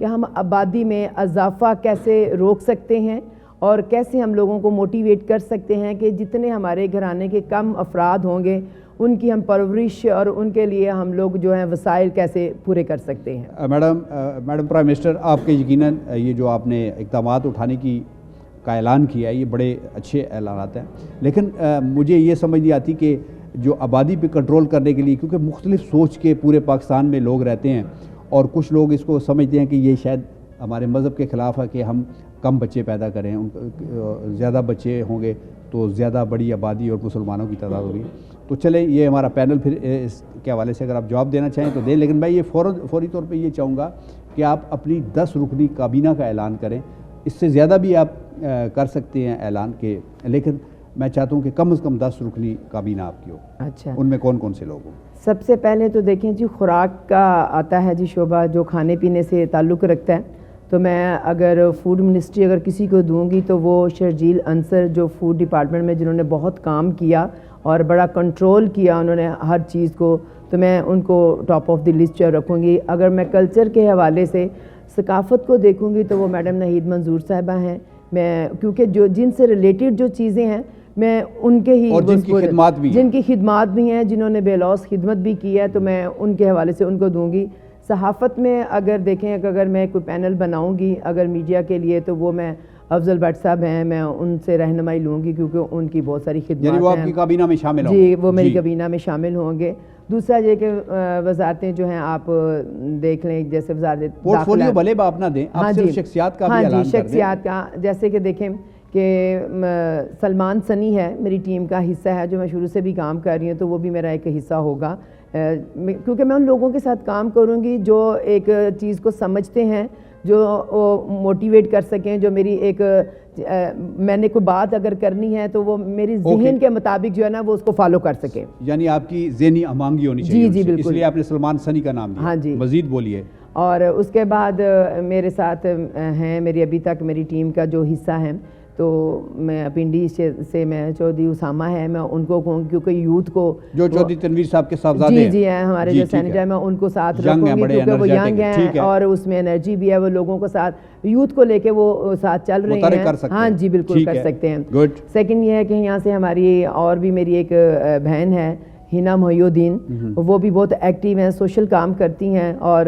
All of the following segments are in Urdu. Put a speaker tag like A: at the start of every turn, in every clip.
A: کہ ہم آبادی میں اضافہ کیسے روک سکتے ہیں اور کیسے ہم لوگوں کو موٹیویٹ کر سکتے ہیں کہ جتنے ہمارے گھرانے کے کم افراد ہوں گے ان کی ہم پرورش اور ان کے لیے ہم لوگ جو ہیں وسائل کیسے پورے کر سکتے ہیں.
B: میڈم پرائم منسٹر، آپ کے یقیناً یہ جو آپ نے اقدامات اٹھانے کا اعلان کیا ہے یہ بڑے اچھے اعلانات ہیں، لیکن مجھے یہ سمجھ نہیں آتی کہ جو آبادی پہ کنٹرول کرنے کے لیے، کیونکہ مختلف سوچ کے پورے پاکستان میں لوگ رہتے ہیں اور کچھ لوگ اس کو سمجھتے ہیں کہ یہ شاید ہمارے مذہب کے خلاف ہے کہ ہم کم بچے پیدا کریں، زیادہ بچے ہوں گے تو زیادہ بڑی آبادی اور مسلمانوں کی تعداد ہوگی. تو چلیں یہ ہمارا پینل پھر اس کے حوالے سے اگر آپ جواب دینا چاہیں تو دیں، لیکن میں یہ فوری طور پہ یہ چاہوں گا کہ آپ اپنی 10 رکنی کابینہ کا اعلان کریں. اس سے زیادہ بھی آپ کر سکتے ہیں اعلان کے، لیکن میں چاہتا ہوں کہ کم از کم 10 رکنی کابینہ آپ کی ہو.
A: اچھا،
B: ان میں کون کون سے لوگ ہوں؟
A: سب سے پہلے تو دیکھیں جی خوراک کا آتا ہے جی شعبہ جو کھانے پینے سے تعلق رکھتا ہے. تو میں اگر فوڈ منسٹری اگر کسی کو دوں گی تو وہ شرجیل انصر جو فوڈ ڈپارٹمنٹ میں جنہوں نے بہت کام کیا اور بڑا کنٹرول کیا انہوں نے ہر چیز کو، تو میں ان کو ٹاپ آف دی لسٹ رکھوں گی. اگر میں کلچر کے حوالے سے ثقافت کو دیکھوں گی تو وہ میڈم نہید منظور صاحبہ ہیں. میں کیونکہ جو جن سے ریلیٹڈ جو چیزیں ہیں میں ان کے ہی،
B: اور جن کی
A: خدمات بھی ہیں، جنہوں نے بے لوث خدمت بھی کی ہے، تو میں ان کے حوالے سے ان کو دوں گی. صحافت میں اگر دیکھیں کہ اگر میں کوئی پینل بناؤں گی اگر میڈیا کے لیے تو وہ میں افضل بٹ صاحب ہیں، میں ان سے رہنمائی لوں گی کیونکہ ان کی بہت ساری خدمات ہیں.
B: یعنی وہ آپ کی کابینہ میں شامل ہوں گے؟
A: جی، وہ میری کابینہ میں شامل ہوں گے. دوسرا یہ کہ وزارتیں جو ہیں آپ دیکھ لیں، جیسے وزارت
B: پورٹ فولیو بھلے آپ نہ دیں، آپ صرف شخصیات کا بھی اعلان کر دیں.
A: شخصیات کا، جیسے کہ دیکھیں کہ سلمان سنی ہے میری ٹیم کا حصہ ہے جو میں شروع سے بھی کام کر رہی ہوں، تو وہ بھی میرا ایک حصہ ہوگا کیونکہ میں ان لوگوں کے ساتھ کام کروں گی جو ایک چیز کو سمجھتے ہیں، جو موٹیویٹ کر سکیں، جو میری ایک میں نے کوئی بات اگر کرنی ہے تو وہ میری ذہن کے مطابق جو ہے نا وہ اس کو فالو کر سکیں.
B: یعنی آپ کی ذہنی ہمانگی ہونی چاہیے.
A: جی بالکل،
B: اس لیے آپ نے سلمان سنی کا نام دیا.
A: ہاں جی،
B: مزید بولیے.
A: اور اس کے بعد میرے ساتھ ہیں میری ابھی تک میری ٹیم کا جو حصہ ہیں، تو میں پنڈی سے میں چودھری اسامہ ہے، میں ان کو کہوں کیونکہ یوتھ کو
B: جو چودھری تنویر صاحب کے صاحبزادے
A: جی ہیں ہمارے جو سینیٹر، میں ان کو ساتھ رکھوں گی کیونکہ وہ ینگ ہیں اور اس میں انرجی بھی ہے، وہ لوگوں کو ساتھ یوتھ کو لے کے وہ ساتھ چل رہے ہیں. ہاں جی بالکل کر سکتے ہیں. سیکنڈ یہ ہے کہ یہاں سے ہماری اور بھی میری ایک بہن ہے ہینا محی الدین، وہ بھی بہت ایکٹیو ہیں، سوشل کام کرتی ہیں، اور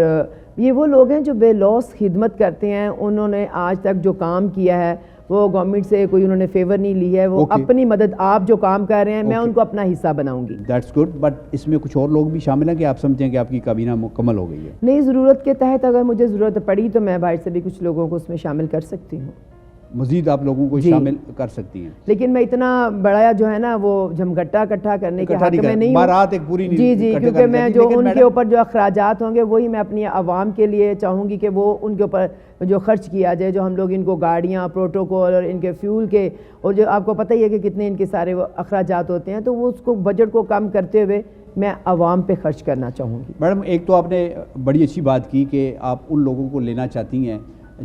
A: یہ وہ لوگ ہیں جو بے لوث خدمت کرتے ہیں. انہوں نے آج تک جو کام کیا ہے وہ گورنمنٹ سے کوئی انہوں نے فیور نہیں لی ہے، وہ اپنی مدد آپ جو کام کر رہے ہیں میں ان کو اپنا حصہ بناؤں گی.
B: That's good. بٹ اس میں کچھ اور لوگ بھی شامل ہیں کہ آپ سمجھیں کہ آپ کی کابینہ مکمل ہو گئی ہے؟
A: نہیں، ضرورت کے تحت اگر مجھے ضرورت پڑی تو میں باہر سے بھی کچھ لوگوں کو اس میں شامل کر سکتی ہوں.
B: مزید آپ لوگوں کو شامل کر سکتی ہیں.
A: لیکن میں اتنا بڑا جو ہے نا وہ جھمگٹا اکٹھا کرنے کے حق میں نہیں
B: بارات ایک پوری
A: جی کیونکہ میں جو ان کے اوپر جو اخراجات ہوں گے وہی میں اپنی عوام کے لیے چاہوں گی کہ وہ ان کے اوپر جو خرچ کیا جائے، جو ہم لوگ ان کو گاڑیاں، پروٹوکول اور ان کے فیول کے، اور جو آپ کو پتہ ہی ہے کہ کتنے ان کے سارے اخراجات ہوتے ہیں، تو وہ اس کو بجٹ کو کم کرتے ہوئے میں عوام پہ خرچ کرنا چاہوں گی.
B: میڈم ایک تو آپ نے بڑی اچھی بات کی کہ آپ ان لوگوں کو لینا چاہتی ہیں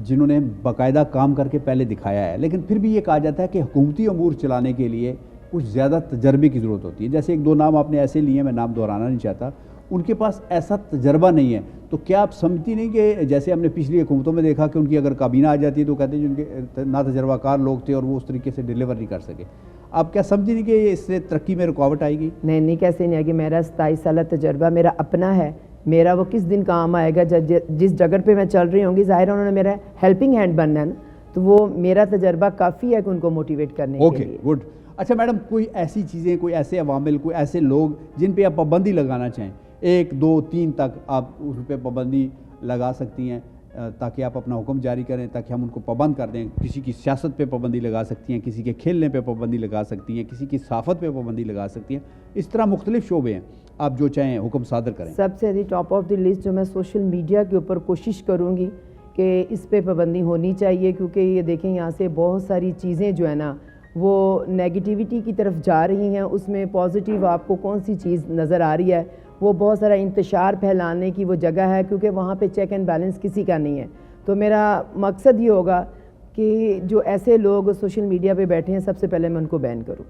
B: جنہوں نے باقاعدہ کام کر کے پہلے دکھایا ہے، لیکن پھر بھی یہ کہا جاتا ہے کہ حکومتی امور چلانے کے لیے کچھ زیادہ تجربے کی ضرورت ہوتی ہے. جیسے ایک دو نام آپ نے ایسے لیے ہیں، میں نام دہرانا نہیں چاہتا، ان کے پاس ایسا تجربہ نہیں ہے. تو کیا آپ سمجھتی نہیں کہ جیسے ہم نے پچھلی حکومتوں میں دیکھا کہ ان کی اگر کابینہ آ جاتی ہے تو کہتے ہیں جن کے نا تجربہ کار لوگ تھے اور وہ اس طریقے سے ڈیلیور نہیں کر سکے. آپ کیا سمجھتی نہیں کہ اس سے ترقی میں رکاوٹ آئے گی؟
A: نہیں کیسے نہیں آئے گی. میرا 27 سالہ تجربہ میرا اپنا ہے، میرا وہ کس دن کام آئے گا؟ جس جگہ پہ میں چل رہی ہوں گی ظاہر انہوں نے میرا ہیلپنگ ہینڈ بننا ہے نا، تو وہ میرا تجربہ کافی ہے کہ ان کو موٹیویٹ کرنے کے لیے.
B: گڈ. اچھا میڈم، کوئی ایسی چیزیں، کوئی ایسے عوامل، کوئی ایسے لوگ جن پہ آپ پابندی لگانا چاہیں، 1 2 3 تک آپ اس پہ پابندی لگا سکتی ہیں تاکہ آپ اپنا حکم جاری کریں، تاکہ ہم ان کو پابند کر دیں. کسی کی سیاست پہ پابندی لگا سکتی ہیں، کسی کے کھیلنے پہ پابندی لگا سکتی ہیں، کسی کی صحافت پہ پابندی لگا سکتی ہیں. اس طرح مختلف شعبے ہیں، آپ جو چاہیں حکم صادر کریں.
A: سب سے ٹاپ آف دی لسٹ جو میں سوشل میڈیا کے اوپر کوشش کروں گی کہ اس پہ پابندی ہونی چاہیے، کیونکہ یہ دیکھیں یہاں سے بہت ساری چیزیں جو ہے نا وہ نیگیٹیوٹی کی طرف جا رہی ہیں. اس میں پازیٹیو آپ کو کون سی چیز نظر آ رہی ہے؟ وہ بہت سارا انتشار پھیلانے کی وہ جگہ ہے، کیونکہ وہاں پہ چیک اینڈ بیلنس کسی کا نہیں ہے. تو میرا مقصد یہ ہوگا کہ جو ایسے لوگ سوشل میڈیا پہ بیٹھے ہیں سب سے پہلے میں ان کو بین کروں.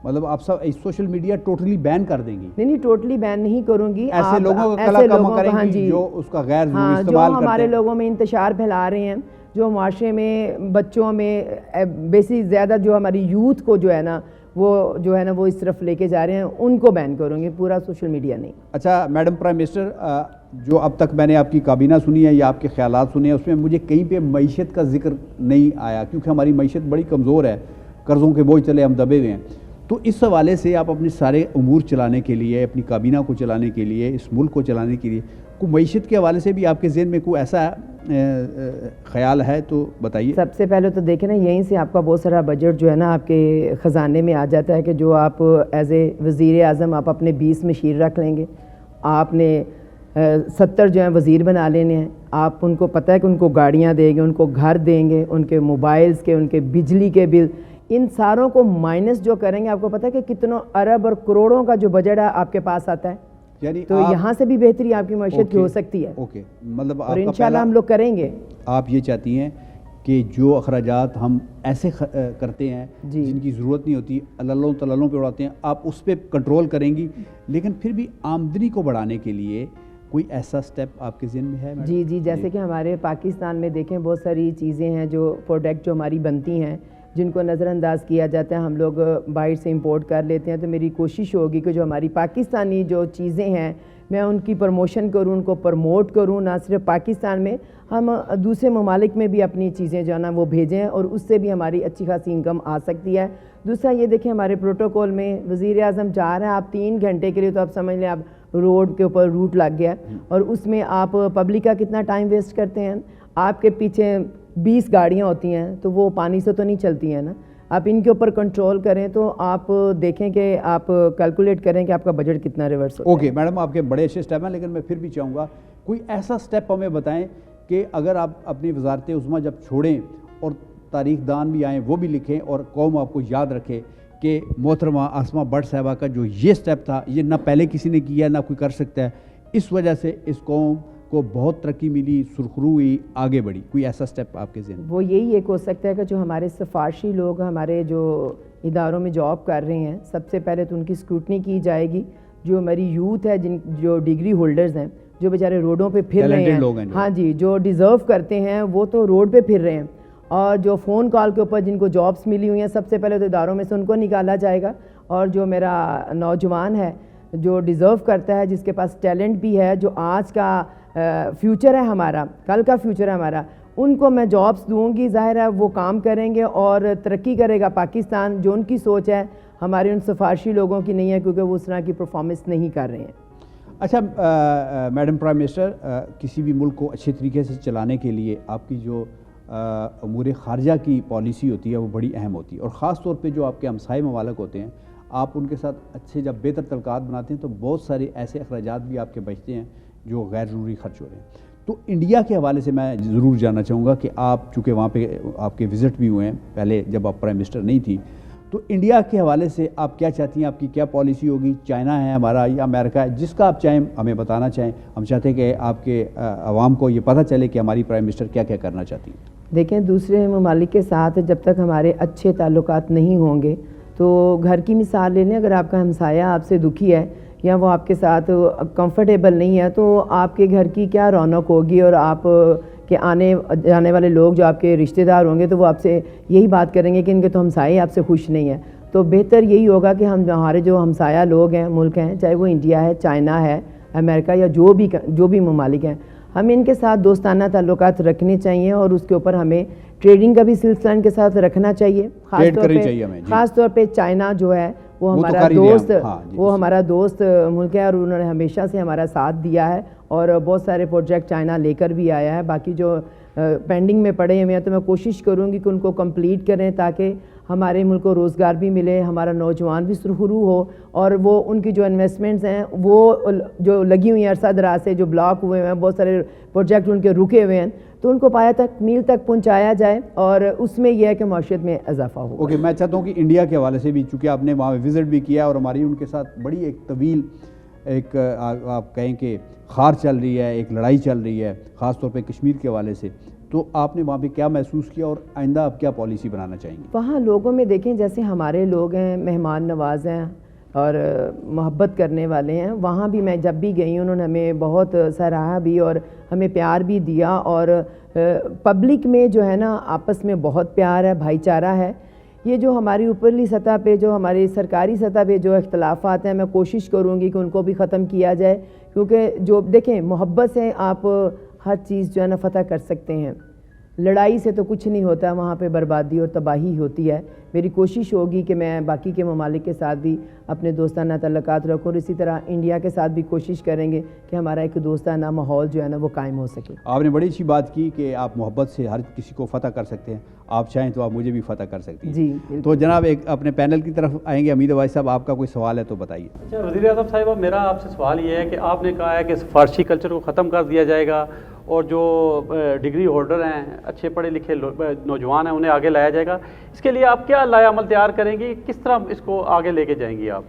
B: مطلب آپ سب سوشل میڈیا ٹوٹلی بین کر دیں گی؟
A: نہیں ٹوٹلی بین نہیں کروں گی.
B: ایسے لوگوں کا کلا کم کریں گی جو اس کا غیر ضروری استعمال کرتے ہیں,
A: جو ہمارے لوگوں میں انتشار پھیلا رہے ہیں, جو معاشرے میں بچوں میں بیسی زیادہ جو ہماری یوتھ کو جو ہے نا وہ اس طرف لے کے جا رہے ہیں, ان کو بین کروں گی, پورا سوشل میڈیا نہیں.
B: اچھا میڈم پرائم منسٹر, جو اب تک میں نے آپ کی کابینہ سنی ہے یا آپ کے خیالات سنے ہیں, اس میں مجھے کہیں پہ معیشت کا ذکر نہیں آیا, کیونکہ ہماری معیشت بڑی کمزور ہے, قرضوں کے بوجھ تلے ہم دبے ہوئے ہیں. تو اس حوالے سے آپ اپنے سارے امور چلانے کے لیے, اپنی کابینہ کو چلانے کے لیے, اس ملک کو چلانے کے لیے, کوئی معیشت کے حوالے سے بھی آپ کے ذہن میں کوئی ایسا خیال ہے تو بتائیے.
A: سب سے پہلے تو دیکھیں نا, یہیں سے آپ کا بہت سارا بجٹ جو ہے نا آپ کے خزانے میں آ جاتا ہے کہ جو آپ ایز اے وزیر اعظم آپ اپنے 20 مشیر رکھ لیں گے, آپ نے 70 جو ہیں وزیر بنا لینے ہیں, آپ ان کو پتہ ہے کہ ان کو گاڑیاں دیں گے, ان کو گھر دیں گے, ان کے موبائلز کے, ان کے بجلی کے بل, ان ساروں کو مائنس جو کریں گے, آپ کو پتہ ہے کہ کتنوں ارب اور کروڑوں کا جو بجٹ ہے آپ کے پاس آتا ہے.
B: یعنی
A: تو یہاں سے بھی بہتری آپ کی معیشت کی ہو سکتی ہے.
B: اوکے, مطلب
A: اور انشاءاللہ ہم لوگ کریں گے.
B: آپ یہ چاہتی ہیں کہ جو اخراجات ہم ایسے کرتے ہیں جن کی ضرورت نہیں ہوتی, اللوں تللوں پہ اڑاتے ہیں, آپ اس پہ کنٹرول کریں گی, لیکن پھر بھی آمدنی کو بڑھانے کے لیے کوئی ایسا سٹیپ آپ کے ذہن میں ہے؟
A: جی جیسے کہ ہمارے پاکستان میں دیکھیں بہت ساری چیزیں ہیں جو پروڈکٹ جو ہماری بنتی ہیں جن کو نظر انداز کیا جاتا ہے, ہم لوگ باہر سے امپورٹ کر لیتے ہیں. تو میری کوشش ہوگی کہ جو ہماری پاکستانی جو چیزیں ہیں میں ان کی پروموشن کروں, ان کو پروموٹ کروں, نہ صرف پاکستان میں, ہم دوسرے ممالک میں بھی اپنی چیزیں جو ہے نا وہ بھیجیں, اور اس سے بھی ہماری اچھی خاصی انکم آ سکتی ہے. دوسرا یہ دیکھیں ہمارے پروٹوکول میں وزیر اعظم جا رہے ہیں, آپ 3 گھنٹے کے لیے, تو آپ سمجھ لیں آپ روڈ کے اوپر روٹ لگ گیا, اور اس میں آپ پبلک کا کتنا ٹائم ویسٹ کرتے ہیں. آپ کے پیچھے 20 گاڑیاں ہوتی ہیں تو وہ پانی سے تو نہیں چلتی ہیں نا, آپ ان کے اوپر کنٹرول کریں تو آپ دیکھیں کہ آپ کیلکولیٹ کریں کہ آپ کا بجٹ کتنا ریورس ہوتا ہے.
B: اوکے میڈم, آپ کے بڑے اچھے سٹیپ ہیں, لیکن میں پھر بھی چاہوں گا کوئی ایسا سٹیپ ہمیں بتائیں کہ اگر آپ اپنی وزارت عظمیٰ جب چھوڑیں اور تاریخ دان بھی آئیں وہ بھی لکھیں اور قوم آپ کو یاد رکھے کہ محترمہ آسمہ بٹ صاحبہ کا جو یہ سٹیپ تھا یہ نہ پہلے کسی نے کیا نہ کوئی کر سکتا ہے, اس وجہ سے اس قوم کو بہت ترقی ملی, سرخرو ہوئی, آگے بڑھی. کوئی ایسا سٹیپ آپ کے ذہن میں؟
A: وہ یہی ایک ہو سکتا ہے کہ جو ہمارے سفارشی لوگ ہمارے جو اداروں میں جاب کر رہے ہیں, سب سے پہلے تو ان کی اسکروٹنی کی جائے گی. جو ہماری یوتھ ہے, جو ڈگری ہولڈرز ہیں, جو بیچارے روڈوں پہ پھر رہے ہیں, ہاں جی, جو ڈیزرو کرتے ہیں وہ تو روڈ پہ پھر رہے ہیں, اور جو فون کال کے اوپر جن کو جابس ملی ہوئی ہیں, سب سے پہلے تو اداروں میں سے ان کو نکالا جائے گا. اور جو میرا نوجوان ہے جو ڈیزرو کرتا ہے, جس کے پاس ٹیلنٹ بھی ہے, جو آج کا فیوچر ہے ہمارا, کل کا فیوچر ہے ہمارا, ان کو میں جابس دوں گی. ظاہر ہے وہ کام کریں گے اور ترقی کرے گا پاکستان. جو ان کی سوچ ہے ہمارے ان سفارشی لوگوں کی نہیں ہے, کیونکہ وہ اس طرح کی پرفارمنس نہیں کر رہے ہیں.
B: اچھا میڈم پرائم منسٹر, کسی بھی ملک کو اچھے طریقے سے چلانے کے لیے آپ کی جو امور خارجہ کی پالیسی ہوتی ہے وہ بڑی اہم ہوتی ہے, اور خاص طور پہ جو آپ کے ہمسائے ممالک ہوتے ہیں, آپ ان کے ساتھ اچھے جب بہتر تعلقات بناتے ہیں تو بہت سارے ایسے اخراجات بھی آپ کے بچتے ہیں جو غیر ضروری خرچ ہو رہے ہیں. تو انڈیا کے حوالے سے میں ضرور جاننا چاہوں گا کہ آپ چونکہ وہاں پہ آپ کے وزٹ بھی ہوئے ہیں پہلے جب آپ پرائم منسٹر نہیں تھی, تو انڈیا کے حوالے سے آپ کیا چاہتی ہیں, آپ کی کیا پالیسی ہوگی؟ چائنا ہے ہمارا یا امریکہ ہے, جس کا آپ چاہیں ہمیں بتانا چاہیں. ہم چاہتے ہیں کہ آپ کے عوام کو یہ پتہ چلے کہ ہماری پرائم منسٹر کیا کیا کرنا چاہتی ہیں.
A: دیکھیں دوسرے ممالک کے ساتھ جب تک ہمارے اچھے تعلقات نہیں ہوں گے, تو گھر کی مثال لے لیں, اگر آپ کا ہمسایہ آپ سے دکھی ہے یا وہ آپ کے ساتھ کمفرٹیبل نہیں ہے, تو آپ کے گھر کی کیا رونق ہوگی, اور آپ کے آنے جانے والے لوگ جو آپ کے رشتہ دار ہوں گے تو وہ آپ سے یہی بات کریں گے کہ ان کے تو ہمسائے آپ سے خوش نہیں ہیں. تو بہتر یہی ہوگا کہ ہمارے جو ہمسایہ لوگ ہیں, ملک ہیں, چاہے وہ انڈیا ہے, چائنا ہے, امریکہ یا جو بھی ممالک ہیں, ہمیں ان کے ساتھ دوستانہ تعلقات رکھنے چاہیے, اور اس کے اوپر ہمیں ٹریڈنگ کا بھی سلسلہ ان کے ساتھ رکھنا چاہیے. خاص طور پہ چائنا جو ہے وہ ہمارا دوست ملک ہے, اور انہوں نے ہمیشہ سے ہمارا ساتھ دیا ہے, اور بہت سارے پروجیکٹ چائنا لے کر بھی آیا ہے. باقی جو پینڈنگ میں پڑے ہوئے ہیں تو میں کوشش کروں گی کہ ان کو کمپلیٹ کریں, تاکہ ہمارے ملک کو روزگار بھی ملے, ہمارا نوجوان بھی سرخرو ہو, اور وہ ان کی جو انویسٹمنٹس ہیں وہ جو لگی ہوئی ہیں عرصہ دراز سے, جو بلاک ہوئے ہیں, بہت سارے پروجیکٹ ان کے رکے ہوئے ہیں, تو ان کو پایا تک میل تک پہنچایا جائے, اور اس میں یہ ہے کہ معیشت میں اضافہ ہو.
B: اوکے, میں چاہتا ہوں کہ انڈیا کے حوالے سے بھی, چونکہ آپ نے وہاں وزٹ بھی کیا اور ہماری ان کے ساتھ بڑی ایک طویل ایک آپ کہیں کہ خار چل رہی ہے, ایک لڑائی چل رہی ہے, خاص طور پہ کشمیر کے حوالے سے, تو آپ نے وہاں پہ کیا محسوس کیا اور آئندہ آپ کیا پالیسی بنانا چاہیں گے؟
A: وہاں لوگوں میں دیکھیں جیسے ہمارے لوگ ہیں مہمان نواز ہیں اور محبت کرنے والے ہیں، وہاں بھی میں جب بھی گئی انہوں نے ہمیں بہت سراہا بھی اور ہمیں پیار بھی دیا، اور پبلک میں جو ہے نا آپس میں بہت پیار ہے، بھائی چارہ ہے۔ یہ جو ہماری اوپرلی سطح پہ جو ہماری سرکاری سطح پہ جو اختلافات ہیں، میں کوشش کروں گی کہ ان کو بھی ختم کیا جائے، کیونکہ جو دیکھیں محبت سے آپ ہر چیز جو ہے نا فتح کر سکتے ہیں، لڑائی سے تو کچھ نہیں ہوتا، وہاں پہ بربادی اور تباہی ہوتی ہے۔ میری کوشش ہوگی کہ میں باقی کے ممالک کے ساتھ بھی اپنے دوستانہ تعلقات رکھوں، اور اسی طرح انڈیا کے ساتھ بھی کوشش کریں گے کہ ہمارا ایک دوستانہ ماحول جو ہے نا وہ قائم ہو سکے۔
B: آپ نے بڑی اچھی بات کی کہ آپ محبت سے ہر کسی کو فتح کر سکتے ہیں، آپ چاہیں تو آپ مجھے بھی فتح کر سکتی ہیں۔
A: جی
B: تو جناب ایک اپنے پینل کی طرف آئیں گے، حمید عوائد صاحب آپ کا کوئی سوال ہے تو بتائیے۔
C: اچھا وزیر اعظم صاحبہ، میرا آپ سے سوال یہ ہے کہ آپ نے کہا ہے کہ فارسی کلچر کو ختم کر دیا جائے گا، اور جو ڈگری ہولڈر ہیں، اچھے پڑھے لکھے نوجوان ہیں، انہیں آگے لایا جائے گا۔ اس کے لیے آپ کیا لائے عمل تیار کریں گی، کس طرح اس کو آگے لے کے جائیں گی آپ؟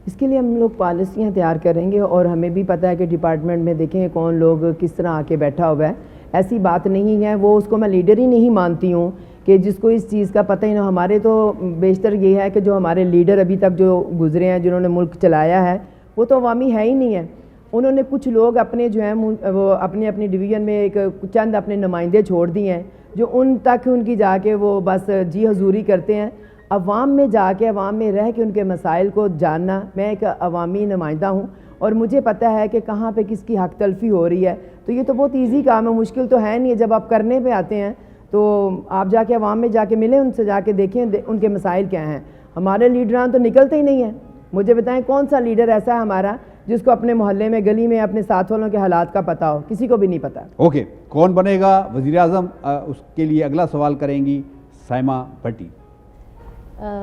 A: اس کے لیے ہم لوگ پالیسیاں تیار کریں گے، اور ہمیں بھی پتہ ہے کہ ڈپارٹمنٹ میں دیکھیں کون لوگ کس طرح آ کے بیٹھا ہوا ہے۔ ایسی بات نہیں ہے، وہ اس کو میں لیڈر ہی نہیں مانتی ہوں کہ جس کو اس چیز کا پتہ ہی نہ۔ ہمارے تو بیشتر یہ ہے کہ جو ہمارے لیڈر ابھی تک جو گزرے ہیں، جنہوں نے ملک چلایا ہے، وہ تو عوامی ہے ہی نہیں ہے۔ انہوں نے کچھ لوگ اپنے جو ہیں وہ اپنی اپنی ڈویژن میں ایک چند اپنے نمائندے چھوڑ دیے ہیں، جو ان تک ان کی جا کے وہ بس جی حضوری کرتے ہیں۔ عوام میں جا کے، عوام میں رہ کے ان کے مسائل کو جاننا، میں ایک عوامی نمائندہ ہوں اور مجھے پتہ ہے کہ کہاں پہ کس کی حق تلفی ہو رہی ہے۔ تو یہ تو بہت ایزی کام ہے، مشکل تو ہے نہیں ہے۔ جب آپ کرنے پہ آتے ہیں تو آپ جا کے عوام میں جا کے ملیں، ان سے جا کے دیکھیں ان کے مسائل کیا ہیں۔ ہمارے لیڈران تو نکلتے ہی نہیں ہیں۔ مجھے بتائیں کون سا لیڈر ایسا ہے ہمارا جس کو اپنے محلے میں، گلی میں اپنے ساتھ والوں کے حالات کا پتہ ہو؟ کسی کو بھی نہیں پتہ۔
B: اوکے، کون بنے گا وزیر اعظم، اس کے لیے اگلا سوال کریں گی سائمہ بھٹی۔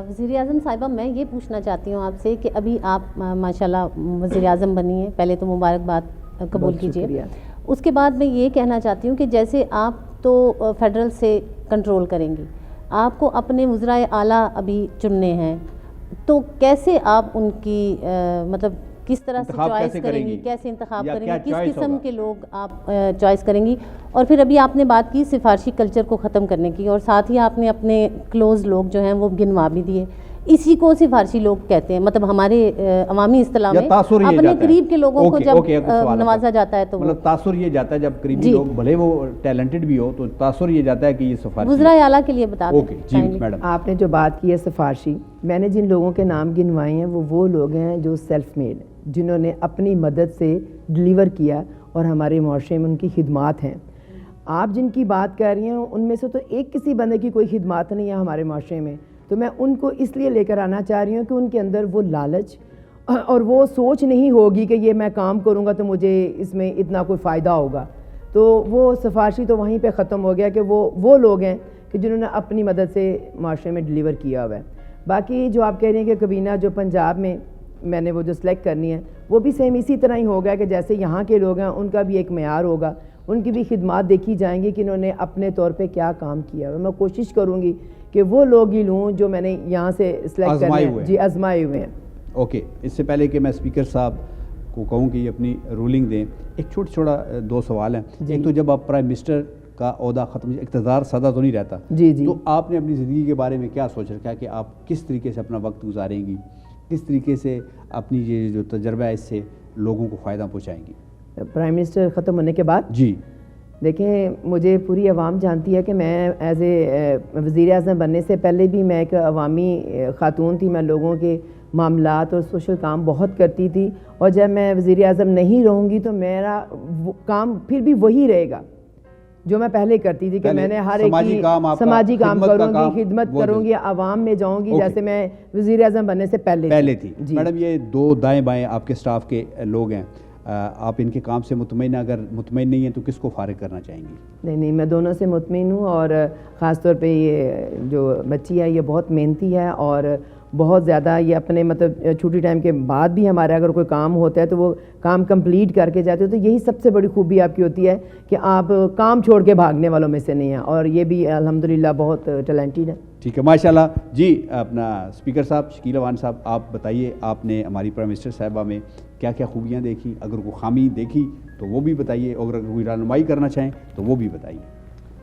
D: وزیر اعظم صاحبہ، میں یہ پوچھنا چاہتی ہوں آپ سے کہ ابھی آپ ماشاءاللہ وزیر اعظم بنی ہیں، پہلے تو مبارکباد قبول کیجیے۔ اس کے بعد میں یہ کہنا چاہتی ہوں کہ جیسے آپ تو فیڈرل سے کنٹرول کریں گی، آپ کو اپنے وزرائے اعلیٰ ابھی چننے ہیں، تو کیسے آپ ان کی مطلب کس طرح سے چوائس کریں گی، کیسے انتخاب کریں گی، کس قسم کے لوگ آپ چوائس کریں گی؟ اور پھر ابھی آپ نے بات کی سفارشی کلچر کو ختم کرنے کی، اور ساتھ ہی آپ نے اپنے کلوز لوگ جو ہیں وہ گنوا بھی دیے۔ اسی کو سفارشی لوگ کہتے ہیں، مطلب ہمارے عوامی اصطلاح میں اپنے قریب کے لوگوں کو جب نوازا جاتا ہے تو
B: مطلب تاثر یہ جاتا ہے جب قریبی لوگ بھلے وہ ٹیلنٹڈ بھی ہو تو تاثر یہ جاتا ہے کہ یہ سفارشی۔
D: وزرائے اعلیٰ کے لیے بتا دیں۔
B: جی میڈم،
A: آپ نے جو بات کی ہے سفارشی، میں نے جن لوگوں کے نام گنوائے ہیں وہ لوگ ہیں جو سیلف میڈ، جنہوں نے اپنی مدد سے ڈلیور کیا اور ہمارے معاشرے میں ان کی خدمات ہیں۔ آپ جن کی بات کر رہی ہیں ان میں سے تو ایک کسی بندے کی کوئی خدمات نہیں ہے ہمارے معاشرے میں، تو میں ان کو اس لیے لے کر آنا چاہ رہی ہوں کہ ان کے اندر وہ لالچ اور وہ سوچ نہیں ہوگی کہ یہ میں کام کروں گا تو مجھے اس میں اتنا کوئی فائدہ ہوگا۔ تو وہ سفارشی تو وہیں پہ ختم ہو گیا کہ وہ لوگ ہیں کہ جنہوں نے اپنی مدد سے معاشرے میں ڈلیور کیا ہوا ہے۔ باقی جو آپ کہہ رہی ہیں کہ کابینہ جو پنجاب میں نے وہ جو سلیکٹ کرنی ہے، وہ بھی سیم اسی طرح ہی ہوگا کہ جیسے یہاں کے لوگ ہیں ان کا بھی ایک معیار ہوگا، ان کی بھی خدمات دیکھی جائیں گی کہ انہوں نے اپنے طور پہ کیا کام کیا ہے۔ میں کوشش کروں گی کہ وہ لوگ ہی لوں جو میں نے یہاں سے سلیکٹ کرنے ہیں، جی آزمائے ہوئے ہیں۔
B: اوکے، اس سے پہلے کہ میں اسپیکر صاحب کو کہوں کہ یہ اپنی رولنگ دیں، ایک چھوٹا دو سوال ہیں۔ ایک تو جب آپ پرائم منسٹر کا عہدہ ختم، اقتدار سادہ تو نہیں رہتا، تو آپ نے اپنی زندگی کے بارے میں کیا سوچ رکھا ہے کہ آپ کس طریقے سے اپنا وقت گزاریں گی، کس طریقے سے اپنی یہ جو تجربہ ہے اس سے لوگوں کو فائدہ پہنچائیں گی؟
A: پرائم منسٹر ختم ہونے کے بعد
B: جی
A: دیکھیں، مجھے پوری عوام جانتی ہے کہ میں ایز اے وزیر اعظم بننے سے پہلے بھی میں ایک عوامی خاتون تھی۔ میں لوگوں کے معاملات اور سوشل کام بہت کرتی تھی، اور جب میں وزیر اعظم نہیں رہوں گی تو میرا کام پھر بھی وہی رہے گا جو میں پہلے کرتی تھی، کہ میں نے ہر ایک سماجی کام کروں گی، خدمت کروں گی، عوام میں جاؤں گی جیسے میں وزیر اعظم بننے سے پہلے
B: تھی۔ میڈم، یہ دو دائیں بائیں آپ کے سٹاف کے لوگ ہیں، آپ ان کے کام سے مطمئن، اگر مطمئن نہیں ہیں تو کس کو فارغ کرنا چاہیں گی؟
A: نہیں، میں دونوں سے مطمئن ہوں، اور خاص طور پہ یہ جو بچی ہے یہ بہت محنتی ہے اور بہت زیادہ یہ اپنے مطلب چھوٹی ٹائم کے بعد بھی ہمارا اگر کوئی کام ہوتا ہے تو وہ کام کمپلیٹ کر کے جاتے ہو۔ تو یہی سب سے بڑی خوبی آپ کی ہوتی ہے کہ آپ کام چھوڑ کے بھاگنے والوں میں سے نہیں ہیں، اور یہ بھی الحمدللہ بہت ٹیلنٹڈ ہے۔
B: ٹھیک ہے، ماشاءاللہ۔ جی اپنا اسپیکر صاحب شکیل اوان صاحب، آپ بتائیے آپ نے ہماری پرائم منسٹر صاحبہ میں کیا کیا خوبیاں دیکھی، اگر کوئی خامی دیکھی تو وہ بھی بتائیے، اور اگر کوئی رہنمائی کرنا چاہیں تو وہ بھی بتائیے۔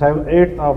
E: 8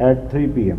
E: at 3 PM।